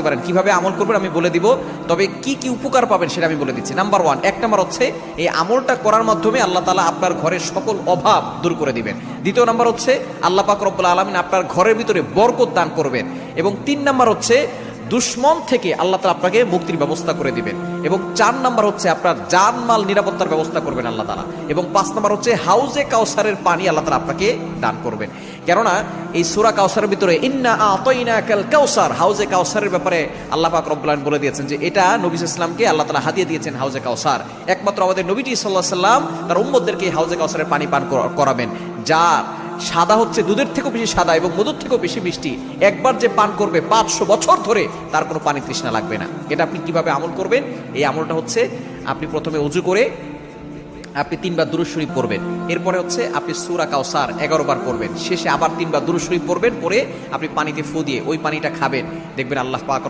করতে পারেন। কিভাবে আমল করবেন আমি বলে দিব, তবে কি কি উপকার পাবেন সেটা আমি বলে দিচ্ছি। নাম্বার 1, 1 নাম্বার হচ্ছে এই আমলটা করার মাধ্যমে আল্লাহ তাআলা আপনার ঘরের সকল অভাব দূর করে দিবেন। দ্বিতীয় নাম্বার হচ্ছে আল্লাহ পাক রব্বুল আলামিন আপনার ঘরের ভিতরে বরকত দান করবেন। এবং 3 নাম্বার হচ্ছে দুশ্মন থেকে আল্লাহ তাআলা আপনাকে মুক্তির ব্যবস্থা করে দিবেন। এবং 4 নাম্বার হচ্ছে আপনার জানমাল নিরাপত্তার ব্যবস্থা করবেন আল্লাহ তাআলা। এবং 5 নাম্বার হচ্ছে হাউজে কাউসারের পানি আল্লাহ তাআলা আপনাকে দান করবেন। কেননা এই সূরা কাউসারের ভিতরে ইন্না আতাইনাকাল কাউসার, হাউজে কাউসারের ব্যাপারে আল্লাহ পাক রব্বুল আলামিন বলে দিয়েছেন যে এটা নবী সাল্লাল্লাহু আলাইহি ওয়াসাল্লামকে আল্লাহ তাআলা হাদিয়া দিয়েছেন হাউজে কাউসার। একমাত্র আমাদের নবীজি সাল্লাল্লাহু আলাইহি ওয়াসাল্লাম তার উম্মতদেরকে হাউজে কাউসারের পানি পান করাবেন, যা সাদা হচ্ছে দুধের থেকেও বেশি সাদা এবং মধুর থেকেও বেশি মিষ্টি। একবার যে পান করবে 500 বছর ধরে তার কোনো পানি তৃষ্ণা লাগবে না। এটা আপনি কিভাবে আমল করবেন? এই আমলটা হচ্ছে আপনি প্রথমে ওযু করে আপনি 3 বার দুরূদ শরীফ পড়বেন। এরপরে হচ্ছে আপনি সূরা কাউসার 11 বার পড়বেন। শেষে আবার 3 বার দুরূদ শরীফ পড়বেন, পরে আপনি পানিতে ফু দিয়ে ওই পানিটা খাবেন। দেখবেন আল্লাহ পাক